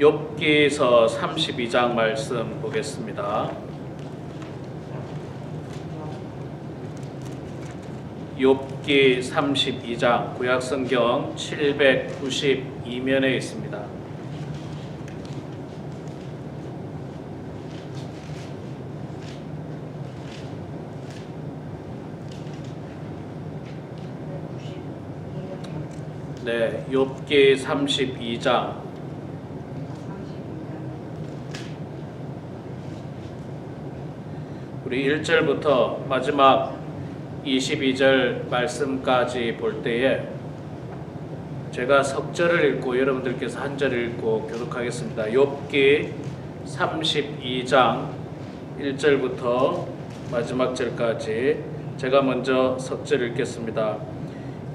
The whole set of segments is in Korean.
욥기서 32장 말씀 보겠습니다. 욥기 32장 구약성경 792면에 있습니다. 네, 욥기 32장 우리 1절부터 마지막 22절 말씀까지 볼 때에 제가 석절을 읽고 여러분들께서 한 절을 읽고 교독하겠습니다. 욥기 32장 1절부터 마지막 절까지 제가 먼저 석절 읽겠습니다.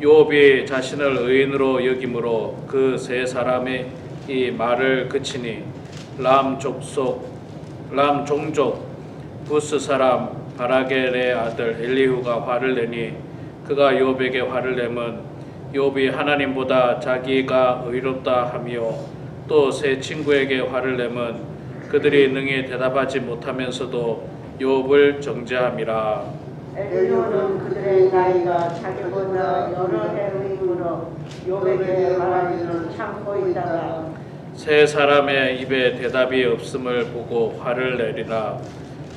욥이 자신을 의인으로 여김으로 그 세 사람의 이 말을 그치니 람 종족 부스 사람 바라겔의 아들 엘리후가 화를 내니 그가 욥에게 화를 내면 욥이 하나님보다 자기가 의롭다 하며 또 세 친구에게 화를 내면 그들이 능히 대답하지 못하면서도 욥을 정죄함이라. 엘리후는 그들의 나이가 자기보다 여러 해임으로 욥에게 말하기를 참고 있다가 세 사람의 입에 대답이 없음을 보고 화를 내리라.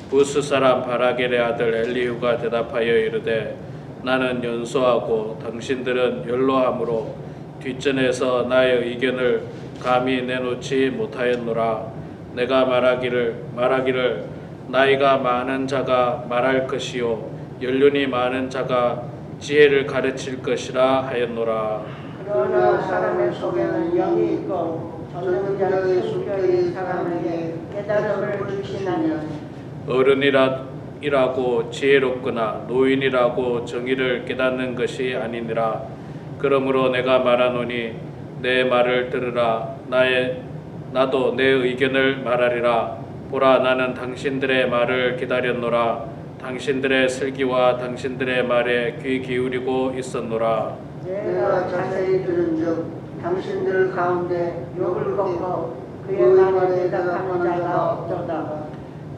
부스 사람 바라겔의 아들 엘리후가 대답하여 이르되 나는 연소하고 당신들은 연로함으로 뒷전에서 나의 의견을 감히 내놓지 못하였노라. 내가 말하기를 나이가 많은 자가 말할 것이요 연륜이 많은 자가 지혜를 가르칠 것이라 하였노라. 그러나 사람의 속에는 영이 있고 전능자의 숨결이 사람에게 깨달음을 주시나니 어른이라고 지혜롭거나 노인이라고 정의를 깨닫는 것이 아니니라. 그러므로 내가 말하노니 내 말을 들으라. 나도 내 의견을 말하리라. 보라, 나는 당신들의 말을 기다렸노라. 당신들의 슬기와 당신들의 말에 귀 기울이고 있었노라. 내가 자세히 들은즉 당신들 가운데 욥을 꺾고 그의 말에 대답하는 자가 없도다.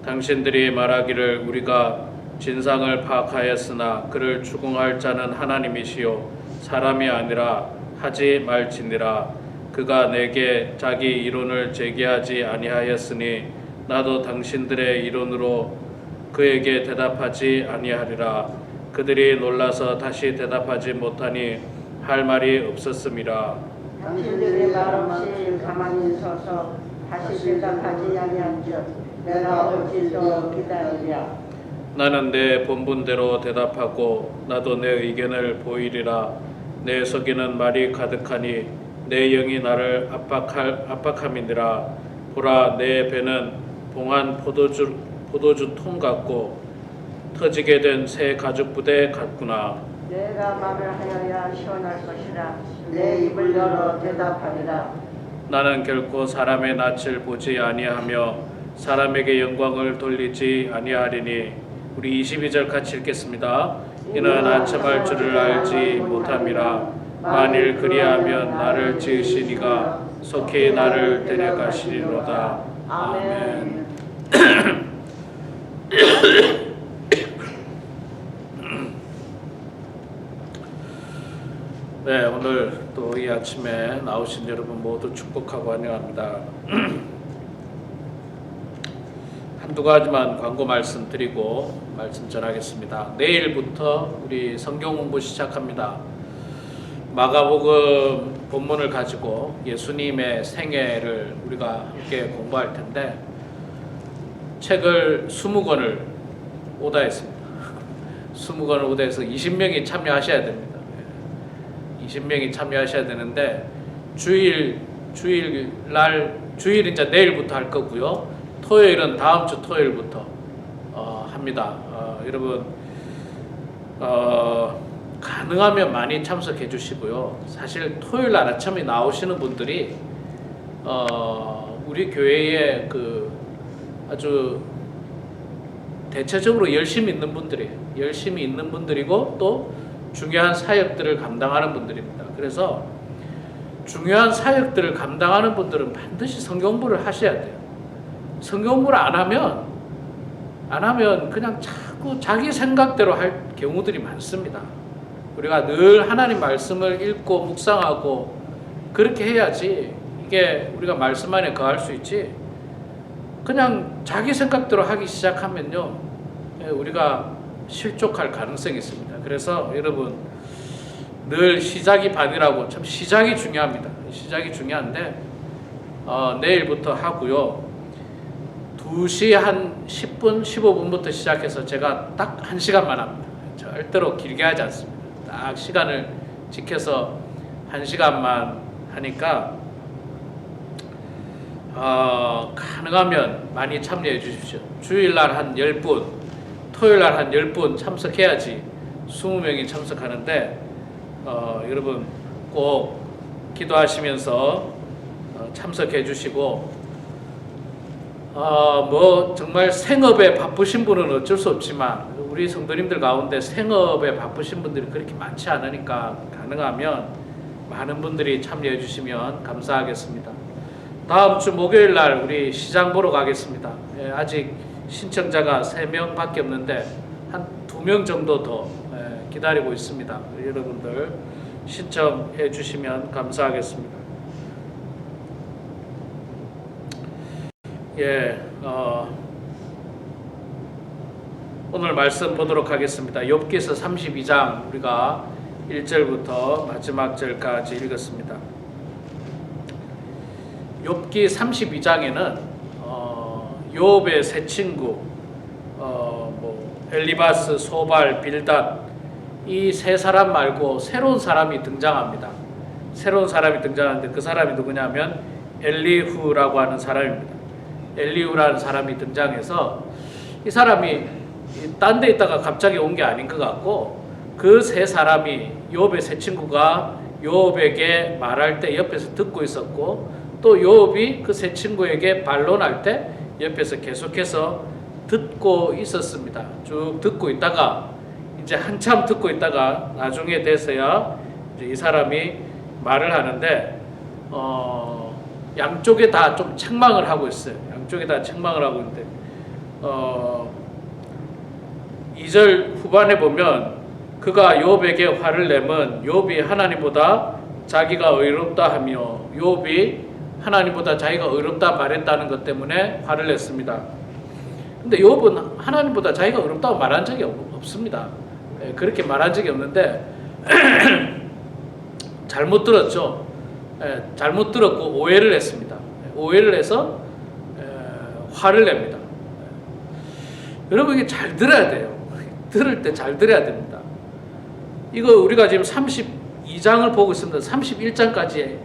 당신들이 말하기를 우리가 진상을 파악하였으나 그를 추궁할 자는 하나님이시요 사람이 아니라 하지 말지니라. 그가 내게 자기 이론을 제기하지 아니하였으니 나도 당신들의 이론으로 그에게 대답하지 아니하리라. 그들이 놀라서 다시 대답하지 못하니 할 말이 없었음이라. 당신들이 말 없이 가만히 서서 다시 대답하지 아니한즉 내가 어찌 또 기다리랴. 나는 내 본분대로 대답하고 나도 내 의견을 보이리라. 내 속에는 말이 가득하니 내 영이 나를 압박함이니라. 보라, 내 배는 봉한 포도주 통 같고 터지게 된 새 가죽 부대 같구나. 내가 말을 하여야 시원할 것이라. 내 입을 열어 대답하리라. 나는 결코 사람의 낯을 보지 아니하며 사람에게 영광을 돌리지 아니하리니. 우리 22절 같이 읽겠습니다. 이는 아첨할 줄을 알지 못함이라. 만일 그리하면 나를 지으신 이가 속히 나를 데려가시리로다. 아멘. 네, 오늘 또 이 아침에 나오신 여러분 모두 축복하고 환영합니다. 한두 가지만 광고 말씀 드리고 말씀 전하겠습니다. 내일부터 우리 성경 공부 시작합니다. 마가복음 본문을 가지고 예수님의 생애를 우리가 함께 공부할 텐데 책을 20권을 오다했습니다. 20권을 오다해서 20명이 참여하셔야 됩니다. 20명이 참여하셔야 되는데 주일은 이제 내일부터 할 거고요. 토요일은 다음 주 토요일부터 합니다. 여러분 가능하면 많이 참석해 주시고요. 사실 토요일 날 아침에 나오시는 분들이 우리 교회에 그 아주 대체적으로 열심히 있는 분들이고 또 중요한 사역들을 감당하는 분들입니다. 그래서 중요한 사역들을 감당하는 분들은 반드시 성경 공부를 하셔야 돼요. 성경 공부를 안 하면 그냥 자꾸 자기 생각대로 할 경우들이 많습니다. 우리가 늘 하나님 말씀을 읽고 묵상하고 그렇게 해야지 이게 우리가 말씀 안에 거할 수 있지. 그냥 자기 생각대로 하기 시작하면요, 우리가 실족할 가능성이 있습니다. 그래서 여러분 늘 시작이 반이라고, 참 시작이 중요합니다. 시작이 중요한데 내일부터 하고요. 2시 한 10분, 15분부터 시작해서 제가 딱 1시간만 합니다. 절대로 길게 하지 않습니다. 딱 시간을 지켜서 1시간만 하니까 가능하면 많이 참여해 주십시오. 주일날 한 10분, 토요일날 한 10분 참석해야지 20명이 참석하는데 여러분 꼭 기도하시면서 참석해 주시고 뭐 정말 생업에 바쁘신 분은 어쩔 수 없지만 우리 성도님들 가운데 생업에 바쁘신 분들이 그렇게 많지 않으니까 가능하면 많은 분들이 참여해 주시면 감사하겠습니다. 다음 주 목요일 날 우리 시장 보러 가겠습니다. 아직 신청자가 3명밖에 없는데 한 2명 정도 더 기다리고 있습니다. 여러분들 신청해 주시면 감사하겠습니다. 오늘 말씀 보도록 하겠습니다. 욥기서 32장 우리가 1절부터 마지막 절까지 읽었습니다. 욥기 32장에는 욥의 세 친구 엘리바스, 소발, 빌닷 이 세 사람 말고 새로운 사람이 등장합니다. 새로운 사람이 등장하는데 그 사람이 누구냐면 엘리후라고 하는 사람입니다. 엘리후라는 사람이 등장해서 이 사람이 딴 데 있다가 갑자기 온 게 아닌 것 같고 그 세 사람이 욥의 세 친구가 욥에게 말할 때 옆에서 듣고 있었고 또 욥이 그 세 친구에게 반론할 때 옆에서 계속해서 듣고 있었습니다. 쭉 듣고 있다가 이제 한참 듣고 있다가 나중에 돼서야 이제 이 사람이 말을 하는데 양쪽에 다 좀 책망을 하고 있어요. 양쪽에 다 책망을 하고 있는데 2절 후반에 보면 그가 욥에게 화를 내면 욥이 하나님보다 자기가 의롭다 하며 욥이 하나님보다 자기가 의롭다 말했다는 것 때문에 화를 냈습니다. 근데 욥은 하나님보다 자기가 의롭다고 말한 적이 없습니다. 그렇게 말한 적이 없는데 잘못 들었죠. 잘못 들었고 오해를 했습니다. 오해를 해서 화를 냅니다. 여러분 이게 잘 들어야 돼요. 들을 때 잘 들어야 됩니다. 이거 우리가 지금 32장을 보고 있습니다. 31장까지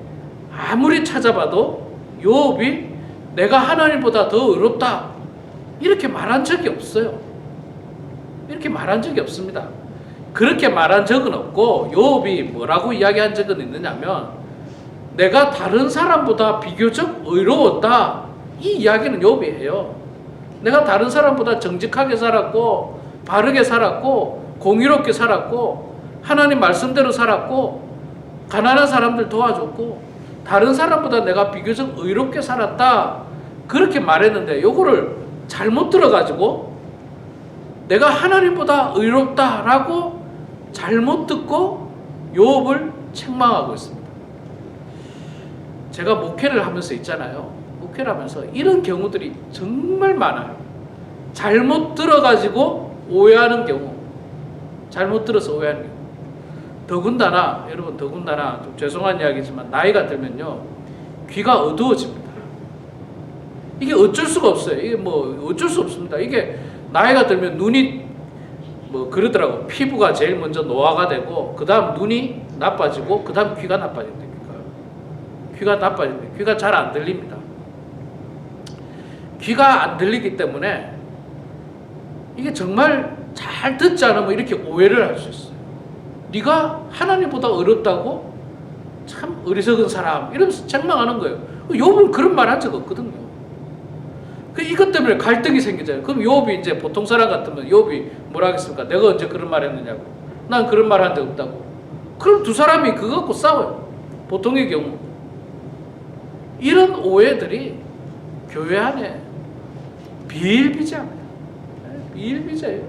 아무리 찾아봐도 욥이 내가 하나님보다 더 의롭다 이렇게 말한 적이 없어요. 이렇게 말한 적이 없습니다. 그렇게 말한 적은 없고 욥이 뭐라고 이야기한 적은 있느냐면 내가 다른 사람보다 비교적 의로웠다 이 이야기는 욥이 해요. 내가 다른 사람보다 정직하게 살았고 바르게 살았고 공의롭게 살았고 하나님 말씀대로 살았고 가난한 사람들 도와줬고 다른 사람보다 내가 비교적 의롭게 살았다 그렇게 말했는데 요거를 잘못 들어가지고 내가 하나님보다 의롭다라고 잘못 듣고 욥을 책망하고 있습니다. 제가 목회를 하면서 있잖아요. 목회를 하면서 이런 경우들이 정말 많아요. 잘못 들어가지고 오해하는 경우, 잘못 들어서 오해하는 경우. 더군다나 여러분 더군다나 좀 죄송한 이야기지만 나이가 들면요 귀가 어두워집니다. 이게 어쩔 수가 없어요. 이게 뭐 어쩔 수 없습니다. 이게 나이가 들면 눈이 뭐 그러더라고. 피부가 제일 먼저 노화가 되고 그 다음 눈이 나빠지고 그 다음 귀가 나빠진다. 귀가 나빠진다. 귀가 잘 안 들립니다. 귀가 안 들리기 때문에 이게 정말 잘 듣지 않으면 이렇게 오해를 할 수 있어요. 네가 하나님보다 어렵다고? 참 어리석은 사람 이러면서 책망하는 거예요. 욥은 그런 말 한 적 없거든요. 이것 때문에 갈등이 생기잖아요. 그럼 욥이 이제 보통 사람 같으면 욥이 뭐라 하겠습니까? 내가 언제 그런 말 했느냐고. 난 그런 말 한 적 없다고. 그럼 두 사람이 그거 갖고 싸워요. 보통의 경우. 이런 오해들이 교회 안에 비일비재합니다. 비일비재예요.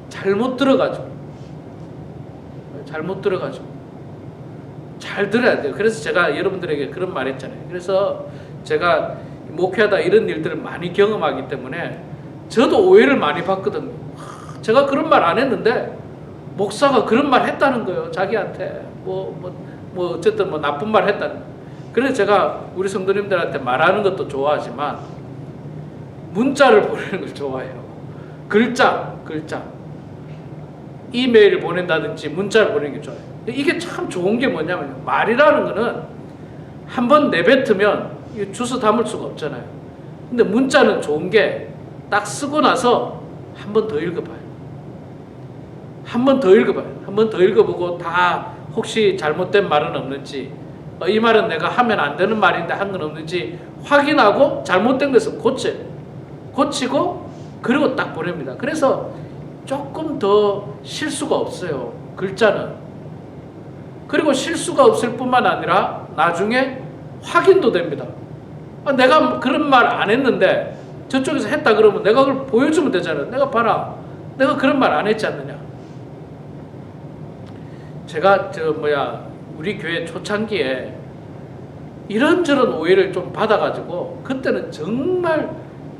잘못 들어가지고 잘 들어야 돼요. 그래서 제가 여러분들에게 그런 말 했잖아요. 그래서 제가 목회하다 이런 일들을 많이 경험하기 때문에 저도 오해를 많이 받거든요. 제가 그런 말 안 했는데 목사가 그런 말 했다는 거예요. 자기한테 어쨌든 나쁜 말 했다는 거예요. 그래서 제가 우리 성도님들한테 말하는 것도 좋아하지만 문자를 보내는 걸 좋아해요. 글자 이메일을 보낸다든지 문자를 보내는 게 좋아요. 이게 참 좋은 게 뭐냐면 말이라는 거는 한번 내뱉으면 주워 담을 수가 없잖아요. 근데 문자는 좋은 게 딱 쓰고 나서 한 번 더 읽어봐요. 한 번 더 읽어보고 다 혹시 잘못된 말은 없는지, 이 말은 내가 하면 안 되는 말인데 한 건 없는지 확인하고 잘못된 것은 고치고 그리고 딱 보냅니다. 그래서 조금 더 실수가 없어요. 글자는. 그리고 실수가 없을 뿐만 아니라 나중에 확인도 됩니다. 내가 그런 말 안 했는데 저쪽에서 했다 그러면 내가 그걸 보여주면 되잖아요. 내가 봐라. 내가 그런 말 안 했지 않느냐. 제가 우리 교회 초창기에 이런저런 오해를 좀 받아가지고 그때는 정말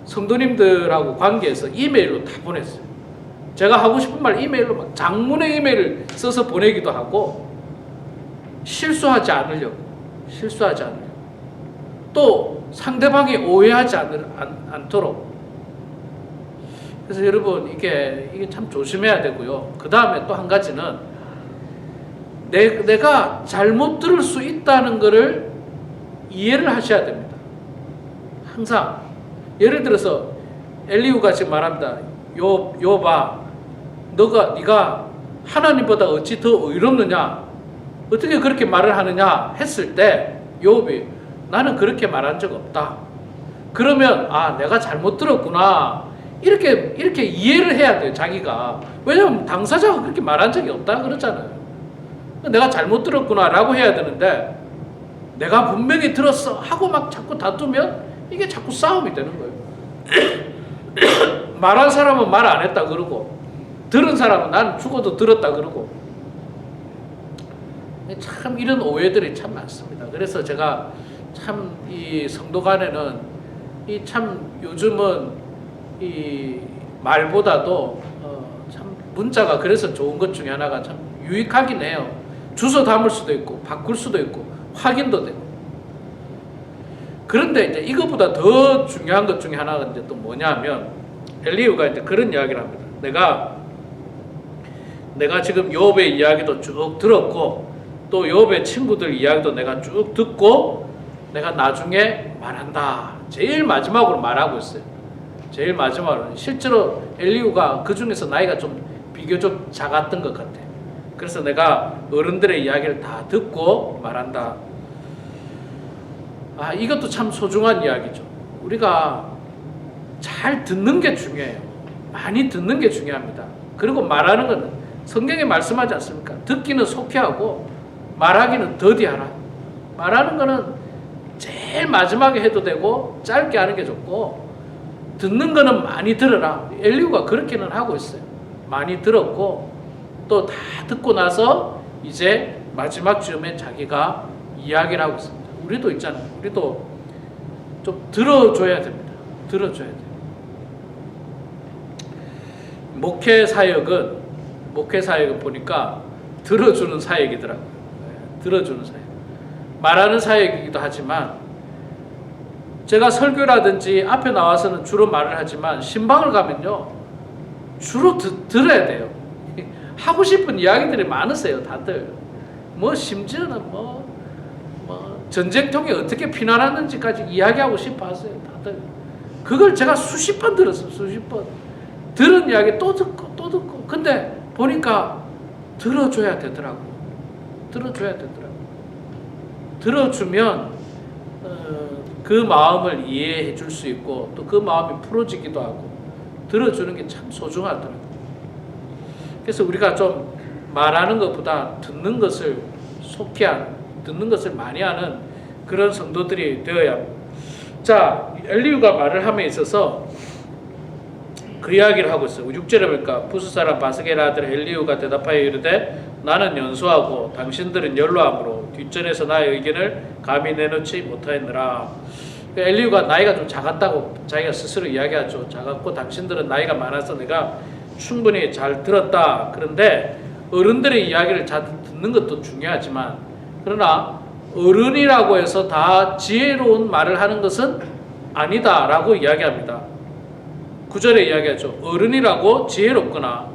성도님들하고 관계에서 이메일로 다 보냈어요. 제가 하고 싶은 말 이메일로 막 장문의 이메일을 써서 보내기도 하고 실수하지 않으려고 또 상대방이 오해하지 않도록. 그래서 여러분 이게 참 조심해야 되고요. 그 다음에 또 한 가지는 내가 잘못 들을 수 있다는 것을 이해를 하셔야 됩니다. 항상 예를 들어서 엘리후가 지금 말합니다. 욥아, 네가 하나님보다 어찌 더 의롭느냐? 어떻게 그렇게 말을 하느냐? 했을 때 욥이 나는 그렇게 말한 적 없다. 그러면 내가 잘못 들었구나. 이렇게 이해를 해야 돼요. 자기가. 왜냐하면 당사자가 그렇게 말한 적이 없다 그러잖아요. 내가 잘못 들었구나라고 해야 되는데 내가 분명히 들었어 하고 막 자꾸 다투면 이게 자꾸 싸움이 되는 거예요. 말한 사람은 말 안 했다 그러고 들은 사람은 난 죽어도 들었다 그러고 참 이런 오해들이 참 많습니다. 그래서 제가 참 이 성도 간에는 이 참 요즘은 이 말보다도 참 문자가 그래서 좋은 것 중에 하나가 참 유익하긴 해요. 주소 담을 수도 있고 바꿀 수도 있고 확인도 되고. 그런데 이제 이것보다 더 중요한 것 중에 하나가 이제 또 뭐냐면 엘리후가 이제 그런 이야기를 합니다. 내가 지금 욥의 이야기도 쭉 들었고 또 욥의 친구들 이야기도 내가 쭉 듣고 내가 나중에 말한다. 제일 마지막으로 말하고 있어요. 제일 마지막으로. 실제로 엘리후가 그 중에서 나이가 좀 비교적 작았던 것 같아. 그래서 내가 어른들의 이야기를 다 듣고 말한다. 이것도 참 소중한 이야기죠. 우리가 잘 듣는 게 중요해요. 많이 듣는 게 중요합니다. 그리고 말하는 것은 성경에 말씀하지 않습니까? 듣기는 속히 하고 말하기는 더디하라. 말하는 거는 제일 마지막에 해도 되고 짧게 하는 게 좋고 듣는 거는 많이 들어라. 엘리후가 그렇게는 하고 있어요. 많이 들었고 또 다 듣고 나서 이제 마지막 즈음에 자기가 이야기를 하고 있습니다. 우리도 있잖아요. 우리도 좀 들어줘야 됩니다. 들어줘야 돼요. 목회 사역은 보니까 들어주는 사역이더라고요. 들어주는 사역. 말하는 사역이기도 하지만 제가 설교라든지 앞에 나와서는 주로 말을 하지만 신방을 가면요 주로 들어야 돼요. 하고 싶은 이야기들이 많으세요. 다들 심지어는 전쟁통에 어떻게 피난하는지까지 이야기하고 싶어 하세요. 다들 그걸 제가 수십 번 들었어요. 수십 번 들은 이야기 또 듣고 근데 보니까 들어줘야 되더라고요. 들어주면 그 마음을 이해해 줄 수 있고 또 그 마음이 풀어지기도 하고 들어주는 게 참 소중하더라고요. 그래서 우리가 좀 말하는 것보다 듣는 것을 속히 하는, 듣는 것을 많이 하는 그런 성도들이 되어야 합니다. 자, 엘리후가 말을 함에 있어서 그 이야기를 하고 있어요. 6절에 보니까 부스 사람 바스겔 아들 엘리후가 대답하여 이르되 나는 연소하고 당신들은 연로함으로 뒷전에서 나의 의견을 감히 내놓지 못하였느라. 엘리후가 나이가 좀 작았다고 자기가 스스로 이야기하죠. 작았고 당신들은 나이가 많아서 내가 충분히 잘 들었다. 그런데 어른들의 이야기를 잘 듣는 것도 중요하지만 그러나 어른이라고 해서 다 지혜로운 말을 하는 것은 아니다라고 이야기합니다. 9절에 이야기하죠. 어른이라고 지혜롭거나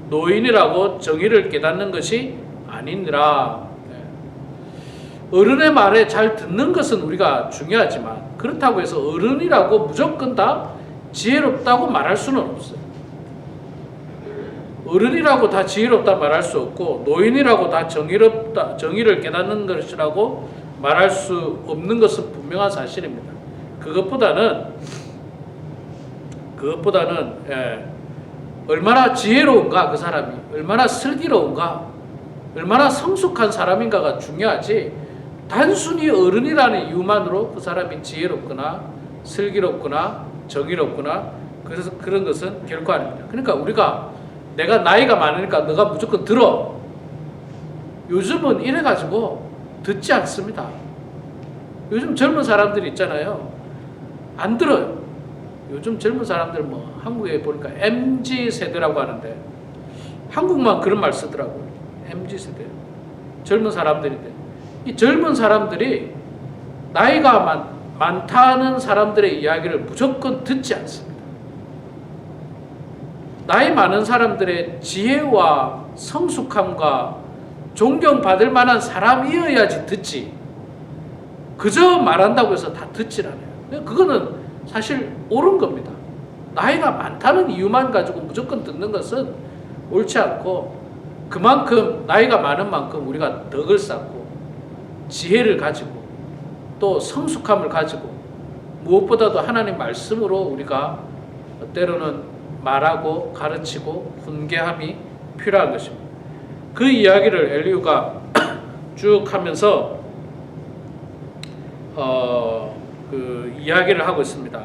노인이라고 정의를 깨닫는 것이 아니니라. 어른의 말에 잘 듣는 것은 우리가 중요하지만 그렇다고 해서 어른이라고 무조건 다 지혜롭다고 말할 수는 없어요. 어른이라고 다 지혜롭다 말할 수 없고 노인이라고 다 정의를 깨닫는 것이라고 말할 수 없는 것은 분명한 사실입니다. 그것보다는 얼마나 지혜로운가 그 사람이, 얼마나 슬기로운가, 얼마나 성숙한 사람인가가 중요하지 단순히 어른이라는 이유만으로 그 사람이 지혜롭거나 슬기롭거나 정의롭거나 그래서 그런 것은 결코 아닙니다. 그러니까 우리가 내가 나이가 많으니까 너가 무조건 들어. 요즘은 이래가지고 듣지 않습니다. 요즘 젊은 사람들이 있잖아요. 안 들어요. 요즘 젊은 사람들 뭐 한국에 보니까 MZ 세대라고 하는데 한국만 그런 말 쓰더라고요. MZ 세대. 젊은 사람들인데 이 젊은 사람들이 나이가 많다는 사람들의 이야기를 무조건 듣지 않습니다. 나이 많은 사람들의 지혜와 성숙함과 존경받을 만한 사람이어야지 듣지. 그저 말한다고 해서 다 듣질 않아요. 그거는 사실 옳은 겁니다. 나이가 많다는 이유만 가지고 무조건 듣는 것은 옳지 않고 그만큼 나이가 많은 만큼 우리가 덕을 쌓고 지혜를 가지고 또 성숙함을 가지고 무엇보다도 하나님 말씀으로 우리가 때로는 말하고 가르치고 훈계함이 필요한 것입니다. 그 이야기를 엘리후가 쭉 하면서 그 이야기를 하고 있습니다.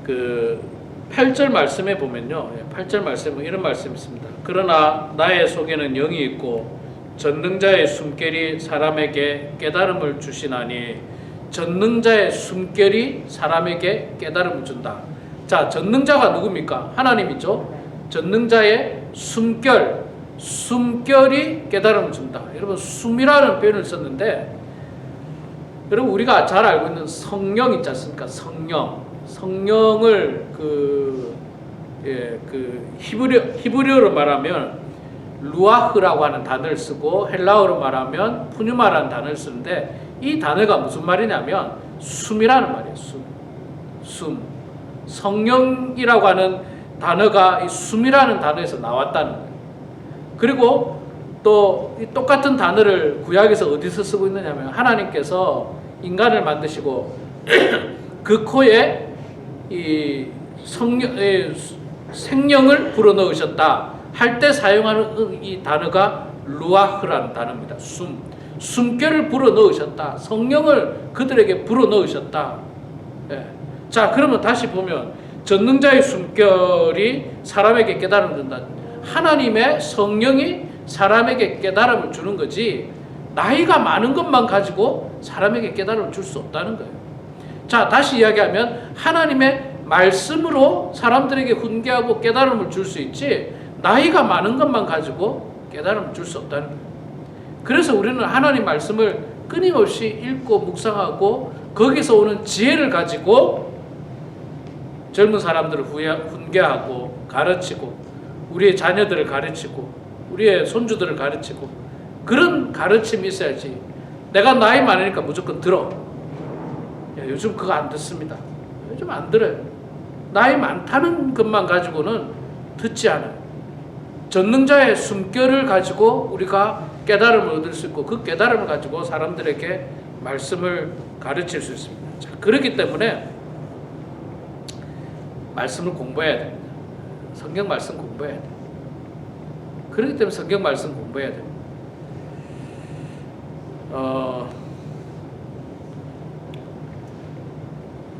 그 8절 말씀에 보면요. 8절 말씀은 이런 말씀이 있습니다. 그러나 나의 속에는 영이 있고 전능자의 숨결이 사람에게 깨달음을 주시나니 전능자의 숨결이 사람에게 깨달음을 준다. 자, 전능자가 누굽니까? 하나님이죠. 전능자의 숨결이 깨달음을 준다. 여러분 숨이라는 표현을 썼는데 여러분 우리가 잘 알고 있는 성령 있지 않습니까? 성령을 그 히브리어로 말하면 루아흐라고 하는 단어를 쓰고 헬라어로 말하면 푸뉴마라는 단어를 쓰는데 이 단어가 무슨 말이냐면 숨이라는 말이에요. 숨. 성령이라고 하는 단어가 이 숨이라는 단어에서 나왔다는 거예요. 그리고 또 이 똑같은 단어를 구약에서 어디서 쓰고 있느냐면 하나님께서 인간을 만드시고 그 코에 이 생명을 불어넣으셨다 할 때 사용하는 이 단어가 루아흐라는 단어입니다. 숨결을 불어넣으셨다. 성령을 그들에게 불어넣으셨다. 예. 자, 그러면 다시 보면 전능자의 숨결이 사람에게 깨달음을 준다. 하나님의 성령이 사람에게 깨달음을 주는 거지 나이가 많은 것만 가지고 사람에게 깨달음을 줄 수 없다는 거예요. 자, 다시 이야기하면 하나님의 말씀으로 사람들에게 훈계하고 깨달음을 줄 수 있지 나이가 많은 것만 가지고 깨달음을 줄 수 없다는 거예요. 그래서 우리는 하나님 말씀을 끊임없이 읽고 묵상하고 거기서 오는 지혜를 가지고 젊은 사람들을 훈계하고 가르치고 우리의 자녀들을 가르치고 우리의 손주들을 가르치고 그런 가르침이 있어야지 내가 나이 많으니까 무조건 들어. 요즘 그거 안 듣습니다. 요즘 안 들어요. 나이 많다는 것만 가지고는 듣지 않아요. 전능자의 숨결을 가지고 우리가 깨달음을 얻을 수 있고 그 깨달음을 가지고 사람들에게 말씀을 가르칠 수 있습니다. 자, 그렇기 때문에 말씀을 공부해야 됩니다. 성경 말씀 공부해야 돼요. 그렇기 때문에 성경 말씀 공부해야 됩니다.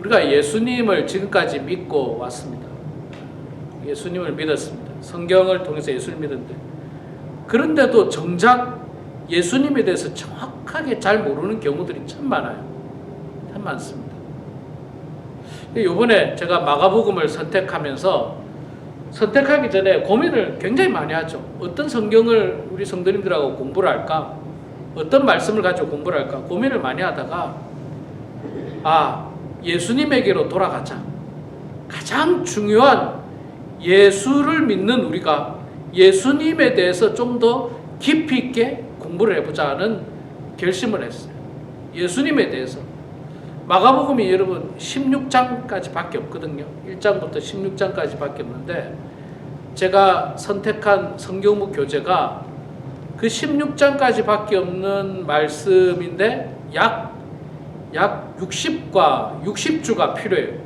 우리가 예수님을 지금까지 믿고 왔습니다. 예수님을 믿었습니다. 성경을 통해서 예수를 믿었는데, 그런데도 정작 예수님에 대해서 정확하게 잘 모르는 경우들이 참 많아요. 참 많습니다. 이번에 제가 마가복음을 선택하기 전에 고민을 굉장히 많이 하죠. 어떤 성경을 우리 성도님들하고 공부를 할까? 어떤 말씀을 가지고 공부를 할까? 고민을 많이 하다가 예수님에게로 돌아가자. 가장 중요한 예수를 믿는 우리가 예수님에 대해서 좀 더 깊이 있게 공부를 해보자는 결심을 했어요. 예수님에 대해서. 마가복음이 여러분 16장까지 밖에 없거든요. 1장부터 16장까지 밖에 없는데, 제가 선택한 성경부 교재가 그 16장까지 밖에 없는 말씀인데 약 60주가 필요해요.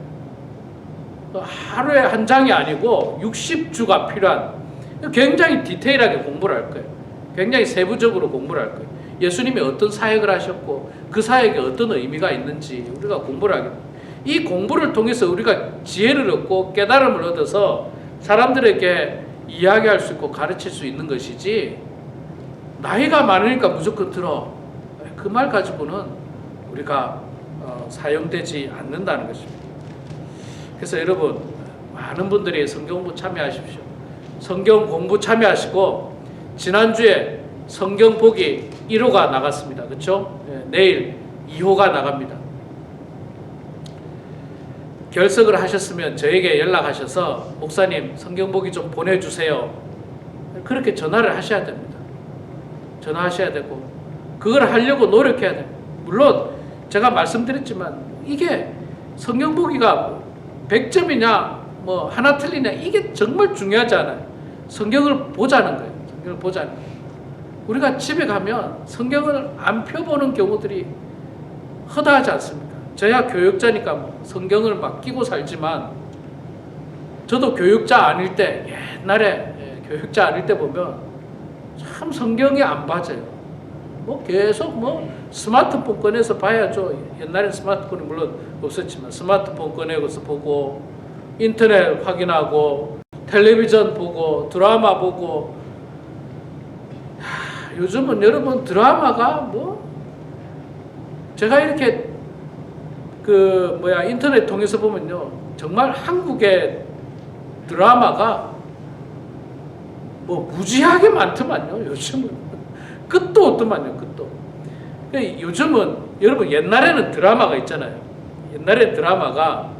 하루에 한 장이 아니고 60주가 필요한, 굉장히 디테일하게 공부를 할 거예요. 굉장히 세부적으로 공부를 할 거예요. 예수님이 어떤 사역을 하셨고 그 사역에 어떤 의미가 있는지 우리가 공부를 하겠다. 이 공부를 통해서 우리가 지혜를 얻고 깨달음을 얻어서 사람들에게 이야기할 수 있고 가르칠 수 있는 것이지, 나이가 많으니까 무조건 들어, 그 말 가지고는 우리가 사용되지 않는다는 것입니다. 그래서 여러분, 많은 분들이 성경 공부 참여하십시오. 성경 공부 참여하시고, 지난주에 성경 보기 1호가 나갔습니다. 그렇죠? 내일 2호가 나갑니다. 결석을 하셨으면 저에게 연락하셔서 목사님 성경 보기 좀 보내주세요. 그렇게 전화를 하셔야 됩니다. 전화하셔야 되고, 그걸 하려고 노력해야 됩니다. 물론 제가 말씀드렸지만 이게 성경 보기가 100점이냐 뭐 하나 틀리냐 이게 정말 중요하지 않아요. 성경을 보자는 거예요. 성경을 보자는 거예요. 우리가 집에 가면 성경을 안 펴보는 경우들이 허다하지 않습니까? 저야 교육자니까 뭐 성경을 막 끼고 살지만, 저도 교육자 아닐 때, 옛날에 교육자 아닐 때 보면 참 성경이 안 맞아요. 뭐 계속 뭐 스마트폰 꺼내서 봐야죠. 옛날엔 스마트폰이 물론 없었지만 스마트폰 꺼내서 보고, 인터넷 확인하고, 텔레비전 보고, 드라마 보고. 요즘은 여러분 드라마가 뭐 제가 이렇게 인터넷 통해서 보면요, 정말 한국의 드라마가 뭐 무지하게 많더만요. 요즘은 끝도 없더만요. 끝도. 요즘은 여러분, 옛날에는 드라마가 있잖아요. 옛날에 드라마가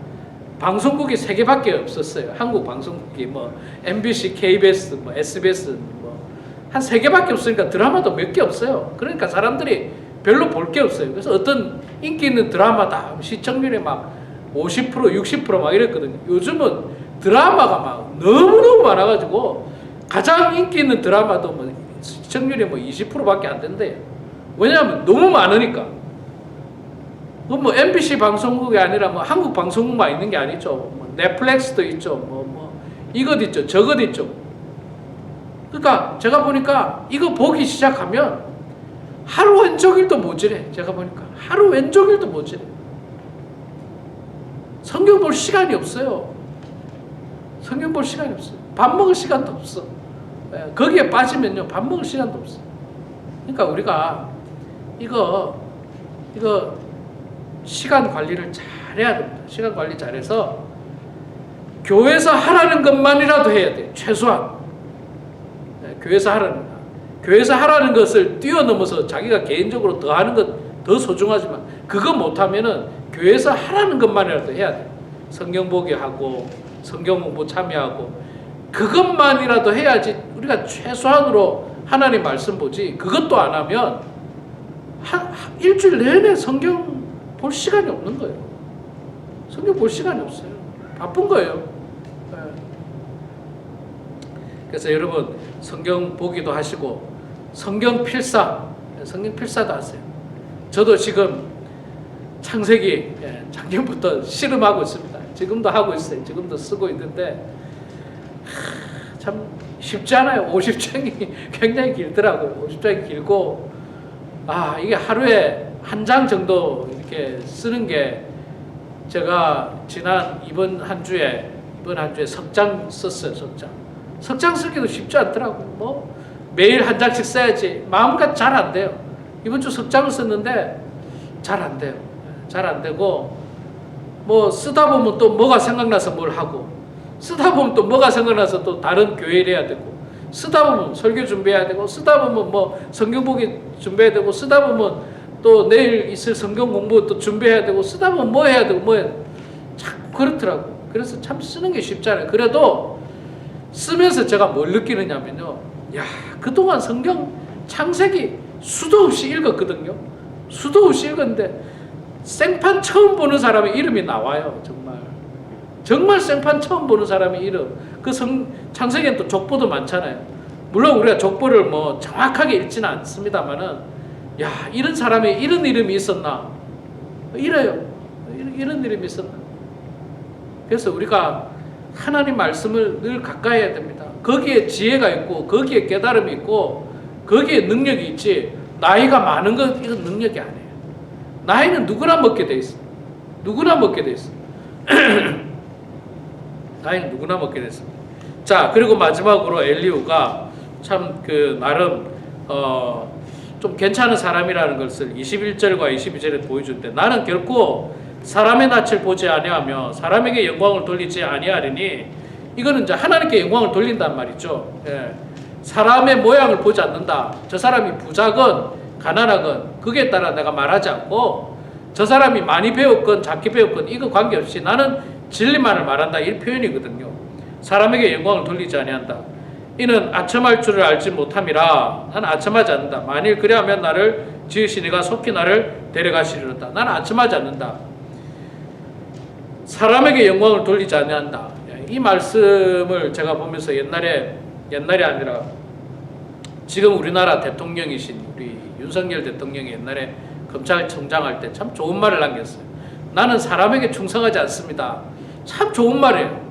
방송국이 3개밖에 없었어요. 한국 방송국이 뭐 MBC, KBS, 뭐 SBS 한 3개밖에 없으니까 드라마도 몇 개 없어요. 그러니까 사람들이 별로 볼 게 없어요. 그래서 어떤 인기 있는 드라마다 시청률이 막 50%, 60% 막 이랬거든요. 요즘은 드라마가 막 너무너무 많아가지고 가장 인기 있는 드라마도 뭐 시청률이 뭐 20%밖에 안 된대요. 왜냐하면 너무 많으니까. 뭐 MBC 방송국이 아니라 뭐 한국 방송국만 있는 게 아니죠. 뭐 넷플릭스도 있죠. 뭐 이것 있죠. 저것 있죠. 그러니까 제가 보니까 이거 보기 시작하면 하루 왼종일도 모자래. 제가 보니까 하루 왼종일도 모자래. 성경 볼 시간이 없어요. 성경 볼 시간이 없어요. 밥 먹을 시간도 없어. 거기에 빠지면요, 밥 먹을 시간도 없어. 그러니까 우리가 이거 시간 관리를 잘해야 됩니다. 시간 관리 잘해서 교회에서 하라는 것만이라도 해야 돼요. 최소한. 교회에서 하라는 것을 뛰어넘어서 자기가 개인적으로 더 하는 것 더 소중하지만, 그거 못하면은 교회에서 하라는 것만이라도 해야 돼. 성경 보기 하고 성경 공부 참여하고, 그것만이라도 해야지 우리가 최소한으로 하나님 말씀 보지. 그것도 안 하면 일주일 내내 성경 볼 시간이 없는 거예요. 성경 볼 시간이 없어요. 바쁜 거예요. 그래서 여러분, 성경 보기도 하시고 성경 필사도 하세요. 저도 지금 창세기 작년부터 씨름하고 있습니다. 지금도 하고 있어요. 지금도 쓰고 있는데 참 쉽지 않아요. 50장이 굉장히 길더라고요. 50장이 길고, 이게 하루에 한 장 정도 이렇게 쓰는 게, 제가 이번 한 주에 석 장 썼어요. 석 장 쓰기도 쉽지 않더라고요. 뭐 매일 한 장씩 써야지. 마음껏 잘 안 돼요. 이번 주 석 장을 썼는데 잘 안 돼요. 잘 안 되고, 뭐 쓰다 보면 또 뭐가 생각나서 뭘 하고, 쓰다 보면 또 뭐가 생각나서 또 다른 교회를 해야 되고, 쓰다 보면 설교 준비해야 되고, 쓰다 보면 뭐 성경 보기 준비해야 되고, 쓰다 보면 또 내일 있을 성경 공부 또 준비해야 되고, 쓰다 보면 뭐 해야 되고, 뭐 해야 되고. 참 그렇더라고요. 그래서 참 쓰는 게 쉽잖아요. 그래도 쓰면서 제가 뭘 느끼느냐면요, 그동안 성경 창세기 수도 없이 읽었거든요. 수도 없이 읽었는데 생판 처음 보는 사람의 이름이 나와요. 정말 생판 처음 보는 사람의 이름. 창세기엔 또 족보도 많잖아요. 물론 우리가 족보를 뭐 정확하게 읽지는 않습니다만은, 이런 사람의 이런 이름이 있었나? 이래요. 이런 이름이 있었나? 그래서 우리가 하나님 말씀을 늘 가까이 해야 됩니다. 거기에 지혜가 있고, 거기에 깨달음이 있고, 거기에 능력이 있지, 나이가 많은 것, 이건 능력이 아니에요. 나이는 누구나 먹게 돼 있어. 누구나 먹게 돼 있어. 나이는 누구나 먹게 됐습니다. 자, 그리고 마지막으로 엘리후가 참 나름 좀 괜찮은 사람이라는 것을 21절과 22절에 보여줄 때, 나는 결코 사람의 낯을 보지 아니하며 사람에게 영광을 돌리지 아니하리니, 이거는 이제 하나님께 영광을 돌린단 말이죠. 사람의 모양을 보지 않는다. 저 사람이 부자건 가난하건 거기에 따라 내가 말하지 않고, 저 사람이 많이 배웠건 작게 배웠건 이거 관계없이 나는 진리만을 말한다, 이 표현이거든요. 사람에게 영광을 돌리지 아니한다. 이는 아첨할 줄을 알지 못함이라. 나는 아첨하지 않는다. 만일 그리하면 나를 지으신 이가 속히 나를 데려가시리로다. 나는 아첨하지 않는다. 사람에게 영광을 돌리지 아니한다. 이 말씀을 제가 보면서 옛날이 아니라 지금 우리나라 대통령이신 우리 윤석열 대통령이 옛날에 검찰총장할 때 참 좋은 말을 남겼어요. 나는 사람에게 충성하지 않습니다. 참 좋은 말이에요.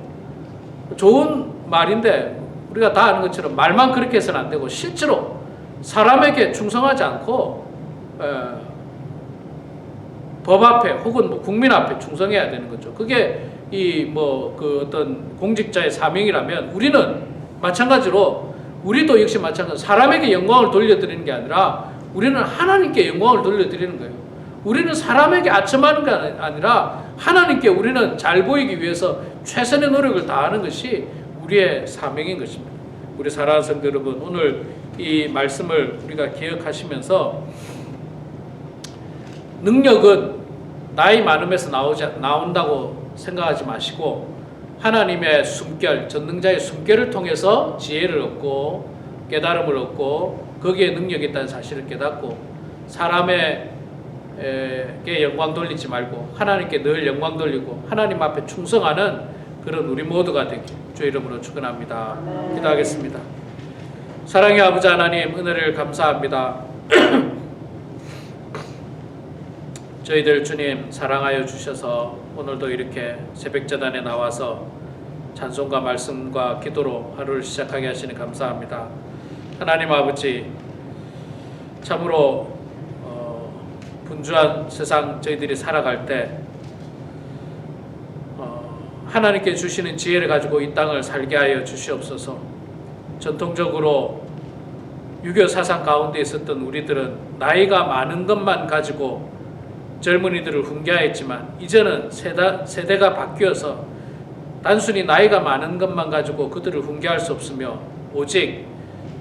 좋은 말인데 우리가 다 아는 것처럼 말만 그렇게 해서는 안 되고, 실제로 사람에게 충성하지 않고 법 앞에 혹은 뭐 국민 앞에 충성해야 되는 거죠. 그게 어떤 공직자의 사명이라면, 우리는 마찬가지로, 우리도 역시 마찬가지로 사람에게 영광을 돌려드리는 게 아니라 우리는 하나님께 영광을 돌려드리는 거예요. 우리는 사람에게 아첨하는 게 아니라 하나님께 우리는 잘 보이기 위해서 최선의 노력을 다하는 것이 우리의 사명인 것입니다. 우리 사랑하는 성도 여러분, 오늘 이 말씀을 우리가 기억하시면서, 능력은 나이 많음에서 나온다고 생각하지 마시고, 하나님의 숨결, 전능자의 숨결을 통해서 지혜를 얻고 깨달음을 얻고 거기에 능력이 있다는 사실을 깨닫고, 사람에게 영광 돌리지 말고 하나님께 늘 영광 돌리고 하나님 앞에 충성하는 그런 우리 모두가 되길 주의 이름으로 축원합니다. 기도하겠습니다. 사랑의 아버지 하나님, 은혜를 감사합니다. 저희들 주님 사랑하여 주셔서 오늘도 이렇게 새벽재단에 나와서 찬송과 말씀과 기도로 하루를 시작하게 하시니 감사합니다. 하나님 아버지, 참으로 분주한 세상 저희들이 살아갈 때 하나님께 주시는 지혜를 가지고 이 땅을 살게 하여 주시옵소서. 전통적으로 유교 사상 가운데 있었던 우리들은 나이가 많은 것만 가지고 젊은이들을 훈계하였지만, 이제는 세대가 바뀌어서 단순히 나이가 많은 것만 가지고 그들을 훈계할 수 없으며, 오직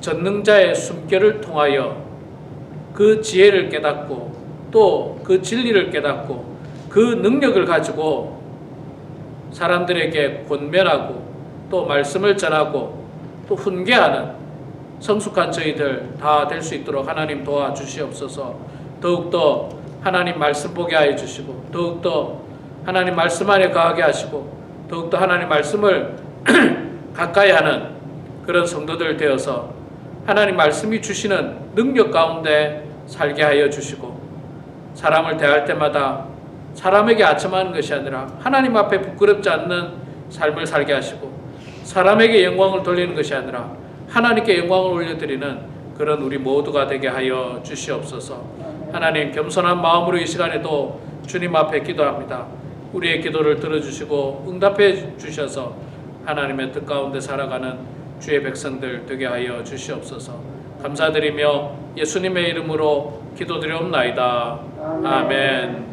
전능자의 숨결을 통하여 그 지혜를 깨닫고 또 그 진리를 깨닫고 그 능력을 가지고 사람들에게 권면하고 또 말씀을 전하고 또 훈계하는 성숙한 저희들 다 될 수 있도록 하나님 도와주시옵소서. 더욱더 하나님 말씀 보게 하여 주시고, 더욱더 하나님 말씀 안에 거하게 하시고, 더욱더 하나님 말씀을 가까이 하는 그런 성도들 되어서 하나님 말씀이 주시는 능력 가운데 살게 하여 주시고, 사람을 대할 때마다 사람에게 아첨하는 것이 아니라 하나님 앞에 부끄럽지 않는 삶을 살게 하시고, 사람에게 영광을 돌리는 것이 아니라 하나님께 영광을 올려드리는 그런 우리 모두가 되게 하여 주시옵소서. 하나님, 겸손한 마음으로 이 시간에도 주님 앞에 기도합니다. 우리의 기도를 들어주시고 응답해 주셔서 하나님의 뜻 가운데 살아가는 주의 백성들 되게 하여 주시옵소서. 감사드리며 예수님의 이름으로 기도드리옵나이다. 아멘.